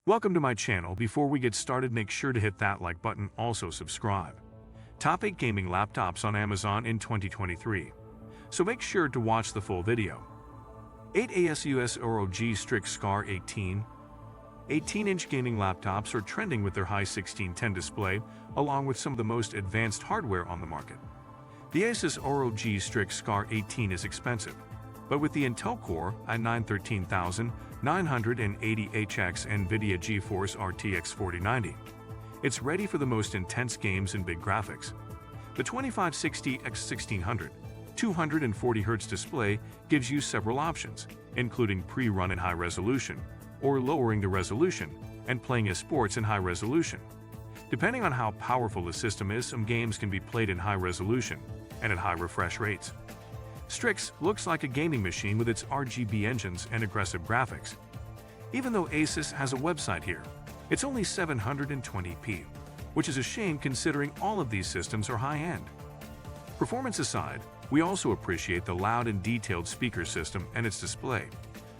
Welcome to my channel. Before we get started, make sure to hit that like button, also subscribe. Top 8 gaming laptops on Amazon in 2023. So make sure to watch the full video. 8 ASUS ROG Strix Scar 18. 18-inch gaming laptops are trending with their high 1610 display, along with some of the most advanced hardware on the market. The Asus ROG Strix Scar 18 is expensive, but with the Intel Core i9-13980HX NVIDIA GeForce RTX 4090, it's ready for the most intense games and big graphics. The 2560x1600 240Hz display gives you several options, including pre-run in high resolution, or lowering the resolution and playing as sports in high resolution. Depending on how powerful the system is, some games can be played in high resolution and at high refresh rates. Strix looks like a gaming machine with its RGB engines and aggressive graphics. Even though Asus has a website here, it's only 720p, which is a shame considering all of these systems are high-end. Performance aside, we also appreciate the loud and detailed speaker system and its display,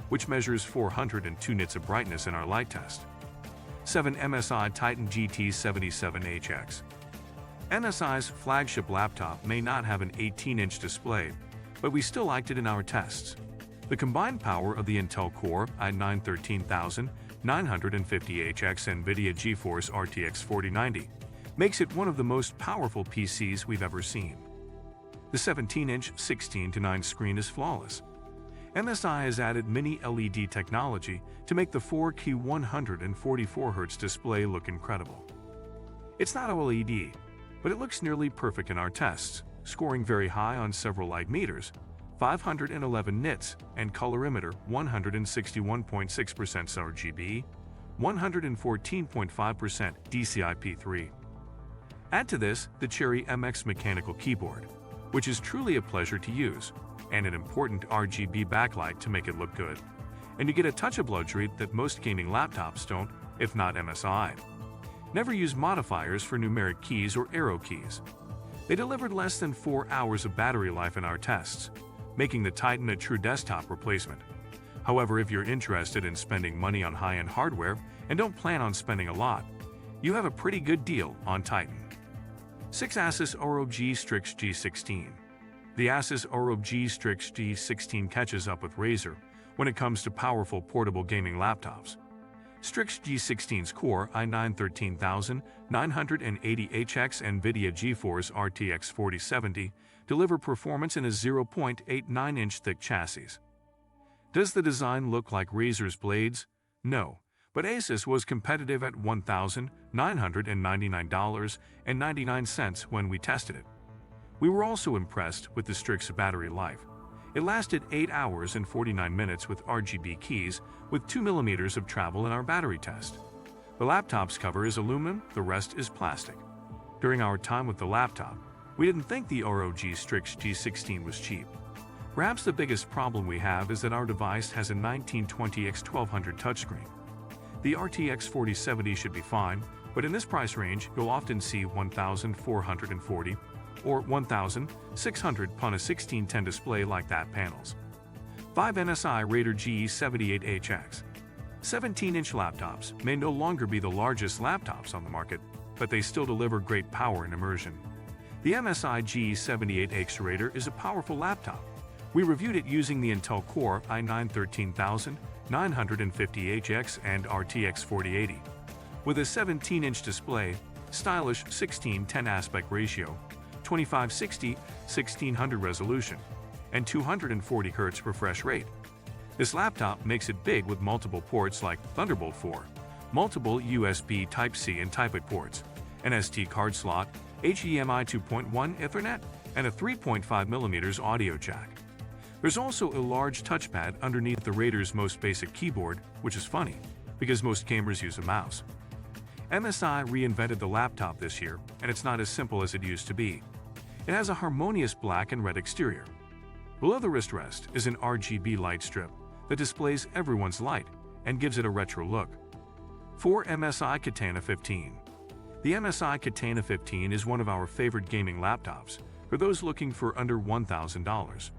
which measures 402 nits of brightness in our light test. 7 MSI Titan GT77HX. MSI's flagship laptop may not have an 18-inch display, but we still liked it in our tests. The combined power of the Intel Core i9-13950HX NVIDIA GeForce RTX 4090 makes it one of the most powerful PCs we've ever seen. The 17-inch 16:9 screen is flawless. MSI has added mini LED technology to make the 4K 144Hz display look incredible. It's not OLED, but it looks nearly perfect in our tests, scoring very high on several light meters, 511 nits, and colorimeter 161.6% sRGB, 114.5% DCI-P3. Add to this the Cherry MX mechanical keyboard, which is truly a pleasure to use, and an important RGB backlight to make it look good. And you get a touch of luxury that most gaming laptops don't, if not MSI. Never use modifiers for numeric keys or arrow keys. They delivered less than 4 hours of battery life in our tests, making the Titan a true desktop replacement. However, if you're interested in spending money on high-end hardware and don't plan on spending a lot, you have a pretty good deal on Titan. 6 Asus ROG Strix G16. The Asus ROG Strix G16 catches up with Razer when it comes to powerful portable gaming laptops. Strix G16's Core i9-13980HX NVIDIA GeForce RTX 4070 deliver performance in a 0.89-inch thick chassis. Does the design look like Razer's blades? No, but Asus was competitive at $1,999.99 when we tested it. We were also impressed with the Strix battery life. It lasted 8 hours and 49 minutes with RGB keys, with 2 mm of travel in our battery test. The laptop's cover is aluminum, the rest is plastic. During our time with the laptop, we didn't think the ROG Strix G16 was cheap. Perhaps the biggest problem we have is that our device has a 1920x1200 touchscreen. The RTX 4070 should be fine, but in this price range, you'll often see 1440 or 1600 on a 1610 display like that panels. 5 MSI Raider GE78HX. 17-inch laptops may no longer be the largest laptops on the market, but they still deliver great power and immersion. The MSI GE78X Raider is a powerful laptop. We reviewed it using the Intel Core i9-13950HX and RTX 4080. With a 17-inch display, stylish 16:10 aspect ratio, 2560-1600 resolution, and 240 Hz refresh rate. This laptop makes it big with multiple ports like Thunderbolt 4, multiple USB Type-C and Type-A ports, an SD card slot, HDMI 2.1 Ethernet, and a 3.5mm audio jack. There's also a large touchpad underneath the Raider's most basic keyboard, which is funny, because most gamers use a mouse. MSI reinvented the laptop this year, and it's not as simple as it used to be. It has a harmonious black and red exterior. Below the wrist rest is an RGB light strip that displays everyone's light and gives it a retro look. 4 MSI Katana 15. The MSI Katana 15 is one of our favorite gaming laptops for those looking for under $1,000.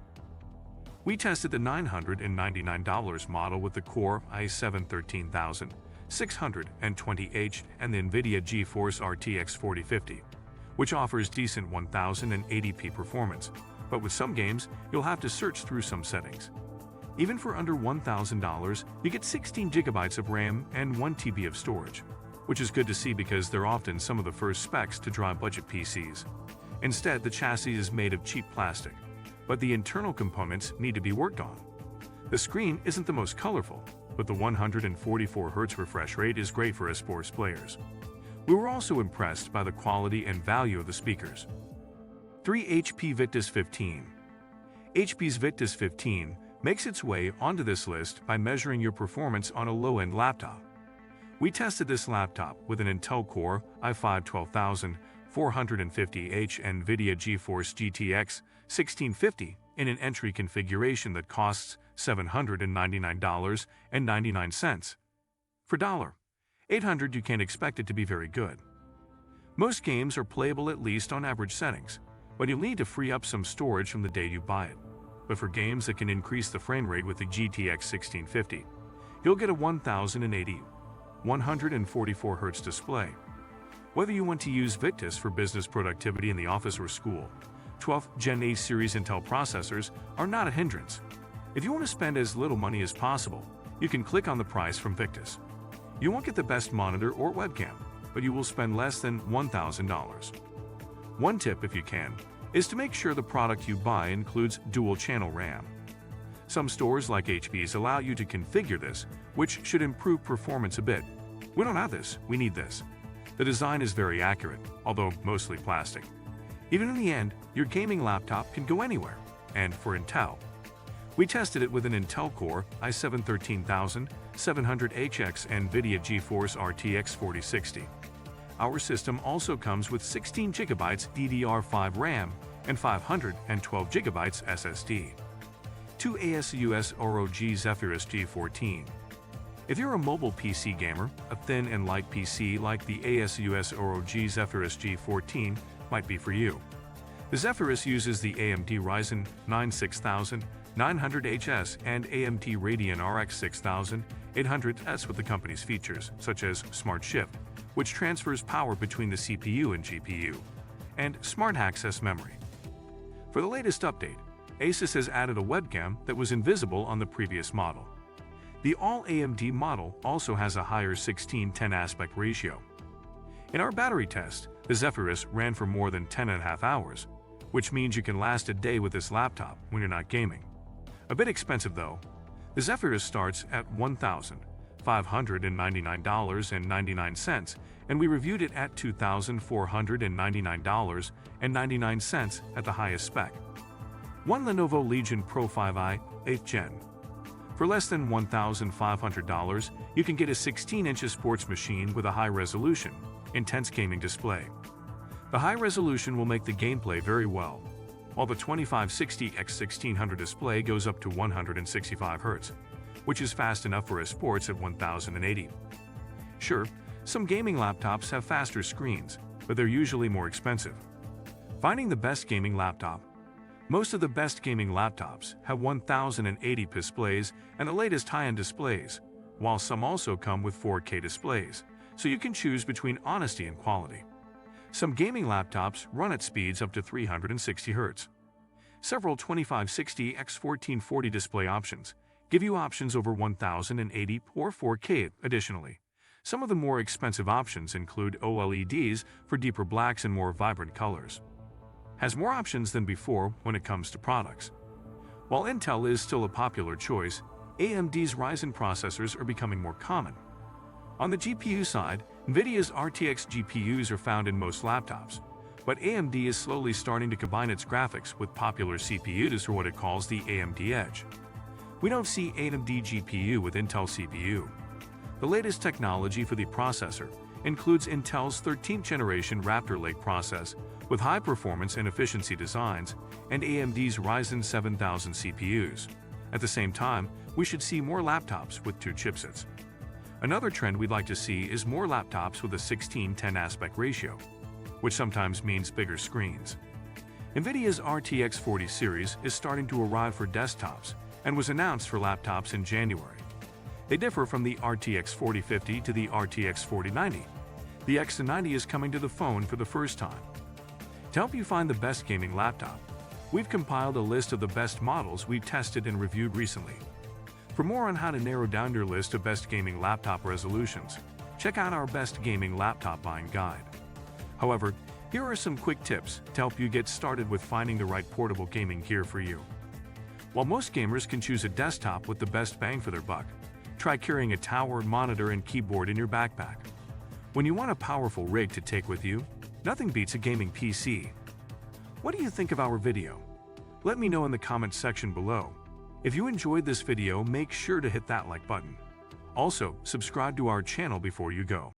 We tested the $999 model with the Core i7-13000 620H and the NVIDIA GeForce RTX 4050, which offers decent 1080p performance, but with some games, you'll have to search through some settings. Even for under $1,000, you get 16 GB of RAM and 1 TB of storage, which is good to see because they're often some of the first specs to drive budget PCs. Instead, the chassis is made of cheap plastic, but the internal components need to be worked on. The screen isn't the most colorful, but the 144Hz refresh rate is great for sports players. We were also impressed by the quality and value of the speakers. 3 HP Victus 15. HP's Victus 15 makes its way onto this list by measuring your performance on a low-end laptop. We tested this laptop with an Intel Core i5-12450H and NVIDIA GeForce GTX 1650 in an entry configuration that costs $799.99. For $800, you can't expect it to be very good. Most games are playable at least on average settings, but you'll need to free up some storage from the day you buy it. But for games that can increase the frame rate with the GTX 1650, you'll get a 1080 144Hz display. Whether you want to use Victus for business productivity in the office or school, 12th Gen 8 series Intel processors are not a hindrance. If you want to spend as little money as possible, you can click on the price from Victus. You won't get the best monitor or webcam, but you will spend less than $1,000. One tip, if you can, is to make sure the product you buy includes dual-channel RAM. Some stores like HP's allow you to configure this, which should improve performance a bit. We don't have this, we need this. The design is very accurate, although mostly plastic. Even in the end, your gaming laptop can go anywhere, and for Intel. We tested it with an Intel Core i7-13700HX and NVIDIA GeForce RTX 4060. Our system also comes with 16 GB DDR5 RAM and 512 GB SSD. 2 ASUS ROG Zephyrus G14. If you're a mobile PC gamer, a thin and light PC like the ASUS ROG Zephyrus G14 might be for you. The Zephyrus uses the AMD Ryzen 9 6900HS and AMD Radeon RX 6800S with the company's features, such as Smart Shift, which transfers power between the CPU and GPU, and Smart Access Memory. For the latest update, Asus has added a webcam that was invisible on the previous model. The all-AMD model also has a higher 16:10 aspect ratio. In our battery test, the Zephyrus ran for more than 10.5 hours, which means you can last a day with this laptop when you're not gaming. A bit expensive though. The Zephyrus starts at $1,599.99, and we reviewed it at $2,499.99 at the highest spec. One Lenovo Legion Pro 5i 8th Gen. For less than $1,500, you can get a 16-inch sports machine with a high-resolution, intense gaming display. The high resolution will make the gameplay very well, while the 2560x1600 display goes up to 165 Hz, which is fast enough for sports at 1080. Sure, some gaming laptops have faster screens, but they're usually more expensive. Finding the best gaming laptop. Most of the best gaming laptops have 1080p displays and the latest high-end displays, while some also come with 4K displays, so you can choose between honesty and quality. Some gaming laptops run at speeds up to 360 Hz. Several 2560x1440 display options give you options over 1080p or 4K. Additionally, some of the more expensive options include OLEDs for deeper blacks and more vibrant colors. Has more options than before when it comes to products. While Intel is still a popular choice, AMD's Ryzen processors are becoming more common. On the GPU side, NVIDIA's RTX GPUs are found in most laptops, but AMD is slowly starting to combine its graphics with popular CPUs for what it calls the AMD Edge. We don't see AMD GPU with Intel CPU. The latest technology for the processor includes Intel's 13th generation Raptor Lake process with high performance and efficiency designs and AMD's Ryzen 7000 CPUs. At the same time, we should see more laptops with 2 chipsets. Another trend we'd like to see is more laptops with a 16:10 aspect ratio, which sometimes means bigger screens. NVIDIA's RTX 40 series is starting to arrive for desktops and was announced for laptops in January. They differ from the RTX 4050 to the RTX 4090. The X90 is coming to the phone for the first time. To help you find the best gaming laptop, we've compiled a list of the best models we've tested and reviewed recently. For more on how to narrow down your list of best gaming laptop resolutions, check out our best gaming laptop buying guide. However, here are some quick tips to help you get started with finding the right portable gaming gear for you. While most gamers can choose a desktop with the best bang for their buck, try carrying a tower, monitor, and keyboard in your backpack. When you want a powerful rig to take with you, nothing beats a gaming PC. What do you think of our video? Let me know in the comments section below. If you enjoyed this video, make sure to hit that like button. Also, subscribe to our channel before you go.